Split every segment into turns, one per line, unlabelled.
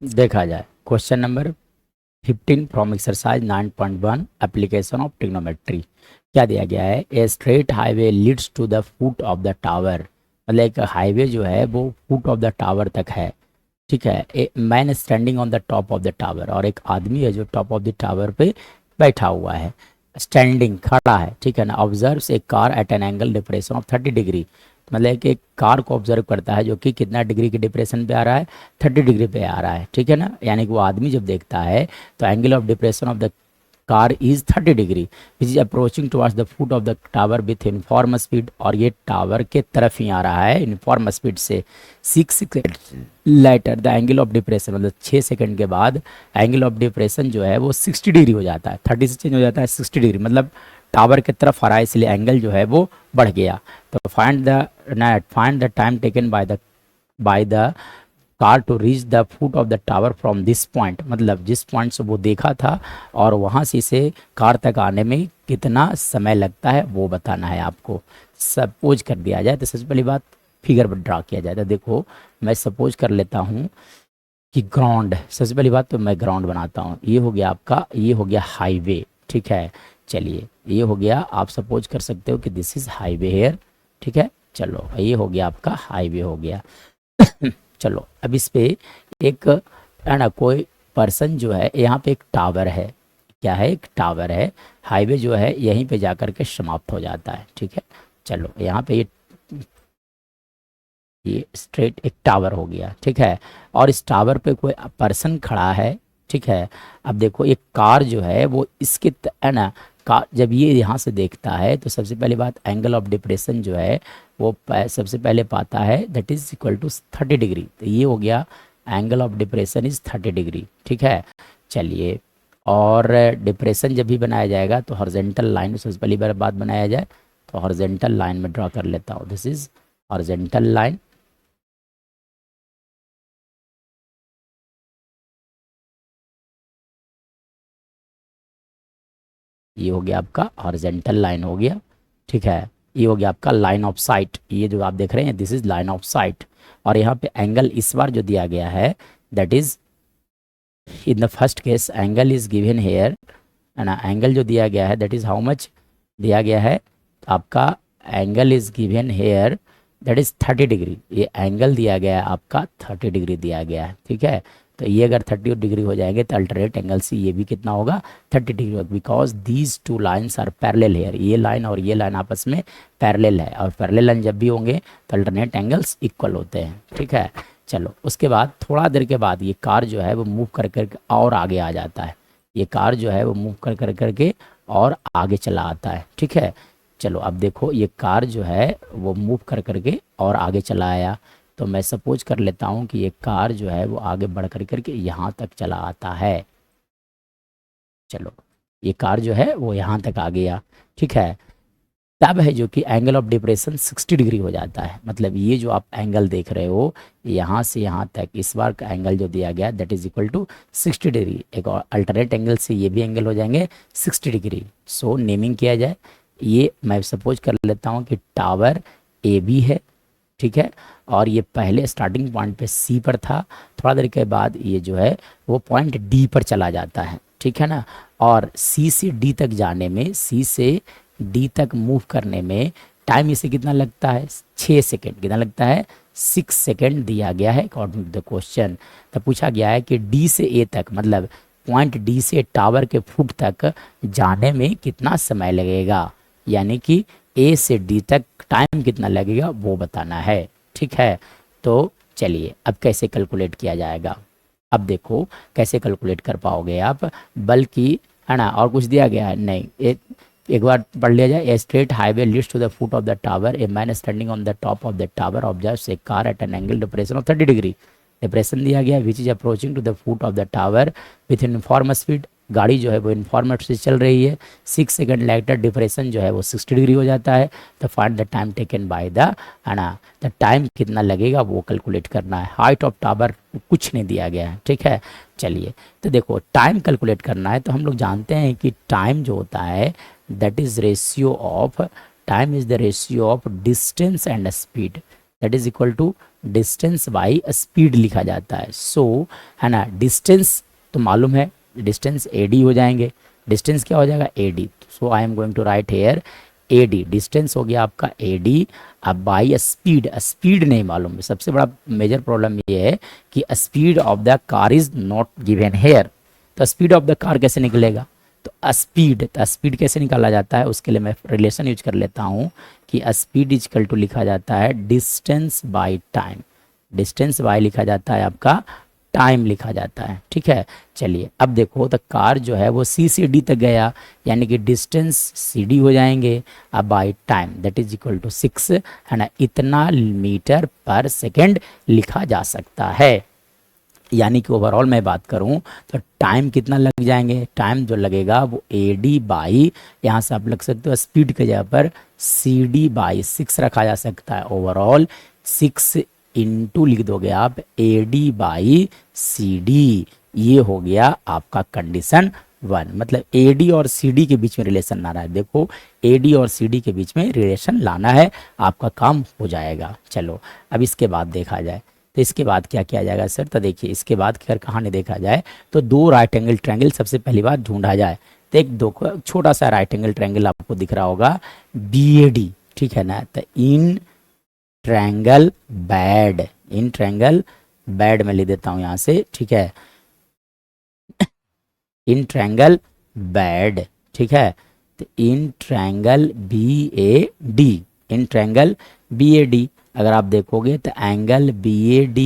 देखा जाए question number 15 from exercise 9.1 application of trigonometry. क्या दिया गया है? A straight highway leads to the foot of the tower. मतलब एक हाईवे जो है वो फुट ऑफ द टावर तक है। ठीक है। ए man standing on the top of the tower, और एक आदमी है जो टॉप ऑफ द टावर पे बैठा हुआ है, स्टैंडिंग खड़ा है। ठीक है ना। Observes a car at an angle depression of 30 degree. मतलब कि एक कार को ऑब्जर्व करता है जो कि कितना डिग्री के डिप्रेशन पे आ रहा है, 30 डिग्री पे आ रहा है। ठीक है ना। यानी कि वो आदमी जब देखता है तो angle of depression of the car is 30 degree which is approaching towards the foot of the tower with uniform speed. और ये टावर के तरफ ही आ रहा है यूनिफॉर्म स्पीड से। 6 second later the angle of depression, मतलब 6 सेकेंड के बाद एंगल ऑफ डिप्रेशन जो है वो 60 डिग्री हो जाता है। 30 से चेंज हो जाता है 60 डिग्री, मतलब टावर की तरफ आ रहा है, इसलिए एंगल जो है वो बढ़ गया। तो find the time taken by the car to reach the foot of the tower from this point. मतलब जिस पॉइंट से वो देखा था और वहाँ से इसे कार तक आने में कितना समय लगता है वो बताना है आपको। सपोज कर दिया जाए तो सबसे पहली बात फिगर पर ड्रा किया जाए। तो देखो मैं सपोज कर लेता हूँ कि ग्राउंड, सबसे पहली बात तो मैं ग्राउंड बनाता हूँ। ये हो गया आपका, ये हो गया हाईवे। ठीक है। चलिए ये हो गया, आप सपोज कर सकते हो कि दिस इज़ हाईवे हेयर। ठीक है। चलो ये हो गया आपका हाईवे हो गया। चलो अब इस पे एक है ना कोई पर्सन जो है, यहाँ पे एक टावर है। क्या है? एक टावर है। हाईवे जो है यहीं पे जाकर के समाप्त हो जाता है। ठीक है। चलो यहाँ पे ये स्ट्रेट एक टावर हो गया। ठीक है। और इस टावर पे कोई पर्सन खड़ा है। ठीक है। अब देखो एक कार जो है वो इसके है ना, कार जब ये यहाँ से देखता है तो सबसे पहली बात एंगल ऑफ डिप्रेशन जो है वो सबसे पहले पाता है, that is equal to 30 degree. तो ये हो गया angle of depression is 30 degree. ठीक है। चलिए, और डिप्रेशन जब भी बनाया जाएगा तो हॉरिजॉन्टल लाइन सबसे पहली बात बनाया जाए तो हॉरिजॉन्टल लाइन में ड्रॉ कर लेता हूँ। This is horizontal line. ये हो गया आपका हॉरिजॉन्टल लाइन हो गया। ठीक है। ये हो गया आपका लाइन ऑफ साइट। ये जो आप देख रहे हैं this is line of site. और यहाँ पे एंगल इस बार जो दिया गया है that is in the first case angle is given here, है ना। एंगल जो दिया गया है दैट इज हाउ मच दिया गया है आपका, angle is given here that is 30 degree. ये एंगल दिया गया है आपका 30 डिग्री दिया गया है। ठीक है। तो ये अगर 30 डिग्री हो जाएंगे तो अल्टरनेट एंगल से ये भी कितना होगा, 30 डिग्री होगा, because these two lines are parallel here. ये लाइन और ये लाइन आपस में पैरेलल है, और पैरेलल लाइन जब भी होंगे तो अल्टरनेट एंगल्स इक्वल होते हैं। ठीक है। चलो उसके बाद थोड़ा देर के बाद ये कार जो है वो मूव कर कर और आगे आ जाता है। ये कार जो है वो मूव कर कर करके और आगे चला आता है। ठीक है। चलो अब देखो ये कार जो है वो मूव कर करके और आगे चला आया। तो मैं सपोज कर लेता हूँ कि ये कार जो है वो आगे बढ़ कर करके यहाँ तक चला आता है। चलो ये कार जो है वो यहाँ तक आ गया। ठीक है। तब है जो कि एंगल ऑफ डिप्रेशन 60 डिग्री हो जाता है। मतलब ये जो आप एंगल देख रहे हो यहाँ से यहाँ तक, इस बार का एंगल जो दिया गया that is equal to 60 degree. एक और अल्टरनेट एंगल से ये भी एंगल हो जाएंगे 60 डिग्री। सो नेमिंग किया जाए, ये मैं सपोज कर लेता हूँ कि टावर ए बी है। ठीक है। और ये पहले स्टार्टिंग पॉइंट पे सी पर था, थोड़ा देर के बाद ये जो है वो पॉइंट डी पर चला जाता है। ठीक है ना। और सी से डी तक जाने में, सी से डी तक मूव करने में टाइम इसे कितना लगता है, 6 सेकेंड। कितना लगता है, 6 सेकेंड दिया गया है अकॉर्डिंग टू द क्वेश्चन। तो पूछा गया है कि डी से ए तक, मतलब पॉइंट डी से टावर के फुट तक जाने में कितना समय लगेगा, यानी कि ए से डी तक टाइम कितना लगेगा वो बताना है। ठीक है। तो चलिए अब कैसे कैलकुलेट किया जाएगा, अब देखो कैसे कैलकुलेट कर पाओगे आप। बल्कि है ना, और कुछ दिया गया है नहीं, एक बार पढ़ लिया जाए। A straight highway leads to the foot of the tower, a man standing on the top of the tower observes a car at an angle depression of 30 degree. Depression दिया गया which is approaching to the foot of the tower with uniform speed. गाड़ी जो है वो इन्फॉर्मेट से चल रही है। 6 सेकेंड लेटर डिप्रेशन जो है वो 60 डिग्री हो जाता है। तो find the time taken by the, है ना, द टाइम कितना लगेगा वो कैलकुलेट करना है। हाइट ऑफ टावर कुछ नहीं दिया गया है। ठीक है। चलिए तो देखो टाइम कैलकुलेट करना है तो हम लोग जानते हैं कि टाइम जो होता है that is ratio of, time is the ratio of distance and speed. That is equal to distance by speed लिखा जाता है। सो है ना, डिस्टेंस तो मालूम है, डिस्टेंस AD हो जाएंगे, डिस्टेंस क्या हो जाएगा AD। So I am going to write here AD, distance हो गया आपका AD। अब बाई स्पीड, स्पीड नहीं मालूम है, सबसे बड़ा मेजर प्रॉब्लम ये है कि speed of the car is not given here. तो स्पीड ऑफ द कार कैसे निकलेगा, तो स्पीड कैसे निकाला जाता है, उसके लिए मैं रिलेशन यूज कर लेता हूँ कि स्पीड इजकल टू लिखा जाता है distance by time, distance by लिखा जाता है आपका टाइम लिखा जाता है, ठीक है। चलिए अब देखो, तो कार जो है वो C से D तक गया, यानी कि डिस्टेंस CD हो जाएंगे। अब by time that is equal to 6, है ना, इतना मीटर पर सेकेंड लिखा जा सकता है। यानी कि ओवरऑल मैं बात करूं तो टाइम कितना लग जाएंगे, टाइम जो लगेगा वो AD बाई, यहाँ से आप लग सकते हो स्पीड के जगह पर CD बाई 6 रखा जा सकता है। ओवरऑल 6 इंटू लिख दोगे आप AD बाई CD, ये हो गया आपका कंडीशन 1। मतलब AD और CD के बीच में रिलेशन लाना है। देखो AD और CD के बीच में रिलेशन लाना है, आपका काम हो जाएगा। चलो अब इसके बाद देखा जाए, तो इसके बाद क्या किया जाएगा सर, तो देखिए इसके बाद अगर कहानी देखा जाए तो दो राइट एंगल ट्रायंगल सबसे पहली बार ढूंढा जाए। तो एक दो छोटा सा राइट एंगल ट्रायंगल आपको दिख रहा होगा BAD, ठीक है ना। तो in triangle bad, in triangle bad में लिख देता हूं यहाँ से, ठीक है, इन ट्रायंगल बैड, ठीक है। तो in triangle BAD, in triangle BAD अगर आप देखोगे तो angle BAD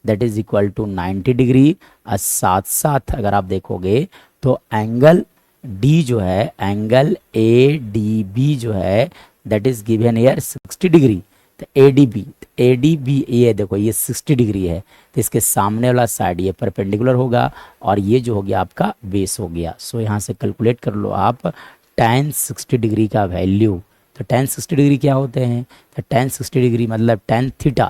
that is equal to 90 degree, और साथ साथ अगर आप देखोगे तो एंगल D जो है, एंगल ADB जो है that is given here 60 degree. तो ADB ये देखो ये 60 डिग्री है, तो इसके सामने वाला साइड ये परपेंडिकुलर होगा, और ये जो हो गया आपका बेस हो गया। सो यहाँ से कैलकुलेट कर लो आप tan 60 डिग्री का वैल्यू। तो tan 60 डिग्री क्या होते हैं, तो tan 60 डिग्री मतलब tan theta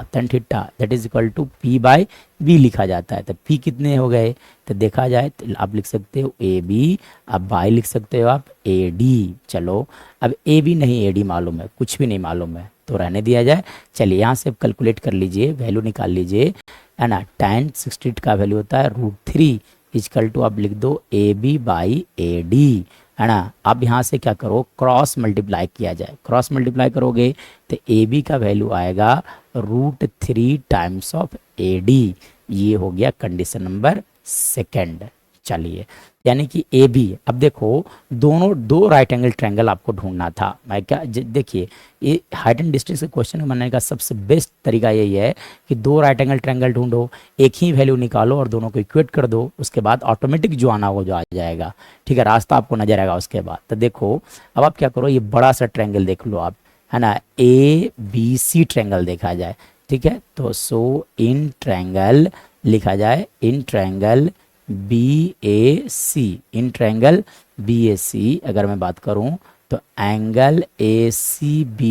that is equal to P by B लिखा जाता है। तो P कितने हो गए, तो देखा जाए तो आप लिख सकते हो AB, अब बाई लिख सकते हो आप AD। चलो अब AB नहीं AD मालूम है, कुछ भी नहीं मालूम है तो रहने दिया जाए। चलिए यहाँ से अब कैलकुलेट कर लीजिए, वैल्यू निकाल लीजिए, है ना। tan 60 का वैल्यू होता है √3 इजकल टू आप लिख दो AB बाई AD, है ना। अब यहाँ से क्या करो, क्रॉस मल्टीप्लाई किया जाए, क्रॉस मल्टीप्लाई करोगे तो AB का वैल्यू आएगा √3 टाइम्स ऑफ AD, ये हो गया कंडीशन नंबर 2। चलिए यानी कि AB, अब देखो दोनों दो राइट एंगल ट्रायंगल आपको ढूंढना था। मैं क्या देखिए, ये हाइट एंड डिस्टेंस के क्वेश्चन बनाने का सबसे बेस्ट तरीका यही है कि दो राइट एंगल ट्रायंगल ढूंढो, एक ही वैल्यू निकालो और दोनों को इक्वेट कर दो, उसके बाद ऑटोमेटिक जो आना हो जो आ जाएगा, ठीक है, रास्ता आपको नजर आएगा उसके बाद। तो देखो अब आप क्या करो, ये बड़ा सा ट्रायंगल देख लो आप, है ना, ABC ट्रायंगल देखा जाए, ठीक है। तो सो इन ट्रायंगल लिखा जाए, in triangle BAC, in triangle BAC अगर मैं बात करूं तो angle ACB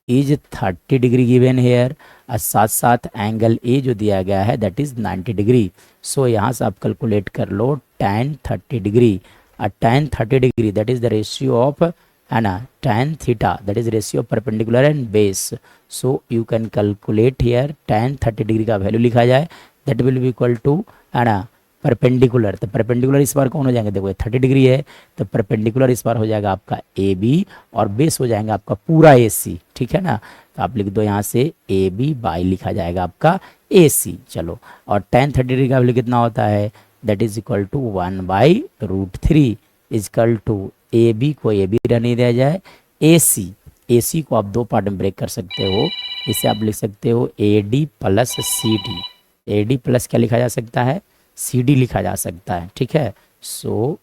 is 30 degree given here, और साथ साथ एंगल A जो दिया गया है दैट इज 90 डिग्री। सो यहाँ से आप कैलकुलेट कर लो tan 30 डिग्री, और tan 30 degree that is the ratio of, है ना, tan theta that is ratio of perpendicular and base. So you can calculate here tan 30 degree का वैल्यू लिखा जाए that will be equal to, है ना, perpendicular. तो perpendicular इस बार कौन हो जाएंगे, देखो 30 डिग्री है तो परपेंडिकुलर इस बार हो जाएगा आपका AB, और बेस हो जाएगा आपका पूरा AC, ठीक है ना। तो आप लिख दो यहाँ से AB बाई लिखा जाएगा आपका AC। चलो और tan 30 डिग्री का वैल्यू कितना होता है, that is equal to 1/√3 is equal to AB को AB रहने दिया जाए, AC को आप दो पार्ट में ब्रेक कर सकते हो, इसे आप लिख सकते हो AD plus CD, AD plus क्या लिखा जा सकता है, CD लिखा जा सकता है, ठीक है। सो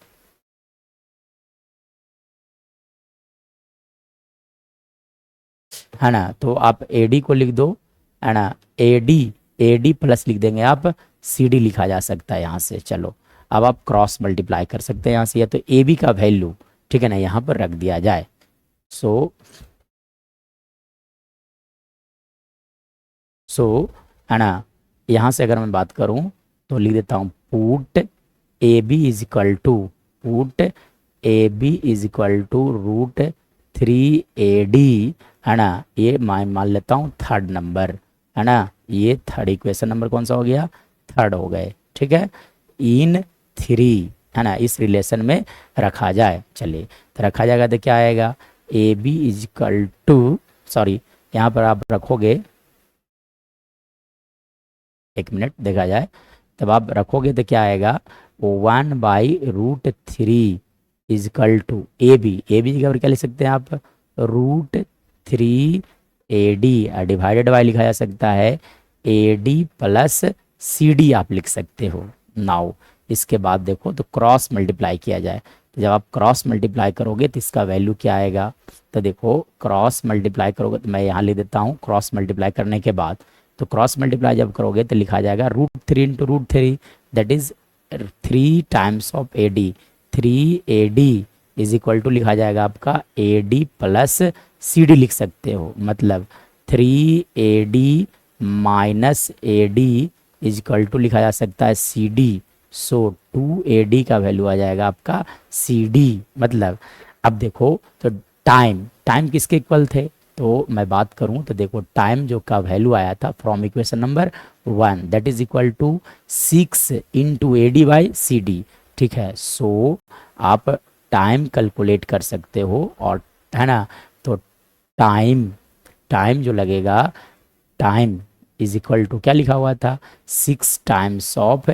है ना, तो आप AD को लिख दो, है ना, AD प्लस लिख देंगे आप, CD लिखा जा सकता है यहाँ से। चलो अब आप क्रॉस मल्टीप्लाई कर सकते हैं यहाँ से, या तो AB का वैल्यू, ठीक है ना, यहाँ पर रख दिया जाए। सो है ना, यहाँ से अगर मैं बात करूँ तो लिख देता हूँ put AB is equal to, put AB is equal to √3 AD, है ना, ये मैं मान लेता हूँ थर्ड नंबर, है ना। ये थर्ड इक्वेशन नंबर कौन सा हो गया, थर्ड हो गए, ठीक है। इन थ्री, है ना, इस रिलेशन में रखा जाए, चलिए तो रखा जाएगा तो क्या आएगा, A B is equal to, sorry यहाँ पर आप रखोगे, एक मिनट देखा जाए, तब आप रखोगे तो क्या आएगा, 1/√3 इजकल टू ए बी जगह पर क्या लिख सकते हैं आप, √3 AD, डिवाइडेड बाय लिखा जा सकता है AD प्लस CD आप लिख सकते हो। नाउ इसके बाद देखो तो क्रॉस मल्टीप्लाई किया जाए, तो जब आप क्रॉस मल्टीप्लाई करोगे तो इसका वैल्यू क्या आएगा, तो देखो क्रॉस मल्टीप्लाई करोगे, तो मैं यहाँ लिख देता हूँ, क्रॉस मल्टीप्लाई करने के बाद, तो क्रॉस मल्टीप्लाई जब करोगे तो लिखा जाएगा √3 into √3, that is 3 times of AD, 3AD is equal to लिखा जाएगा आपका AD प्लस CD लिख सकते हो, मतलब 3AD minus AD is equal to लिखा जा सकता है CD, सो 2AD का वैल्यू आ जाएगा आपका CD। मतलब अब देखो तो टाइम, टाइम किसके इक्वल थे, तो मैं बात करूं तो देखो टाइम जो का वैल्यू आया था from equation number 1, that is equal to 6 into AD by CD, ठीक है। सो आप टाइम कैलकुलेट कर सकते हो, और है ना, तो टाइम, टाइम जो लगेगा, टाइम इज इक्वल टू क्या लिखा हुआ था, 6 टाइम्स ऑफ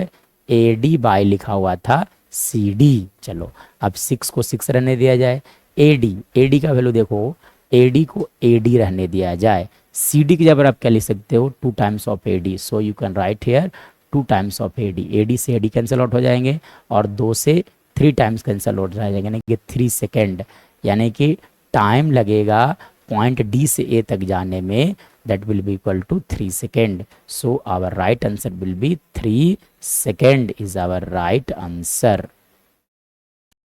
AD बाय लिखा हुआ था CD। चलो अब 6 को 6 रहने दिया जाए, AD का वैल्यू देखो, AD को AD रहने दिया जाए, CD की जगह आप क्या लिख सकते हो, 2 times of AD, so you can write here 2 times of AD से AD कैंसिल आउट हो जाएंगे, और 2 से 3 टाइम्स कैंसिल आउट हो जाएंगे, यानी कि 3 सेकेंड, यानी कि टाइम लगेगा पॉइंट D से A तक जाने में, that will be equal to 3 second. So our right answer will be 3 second is our right answer.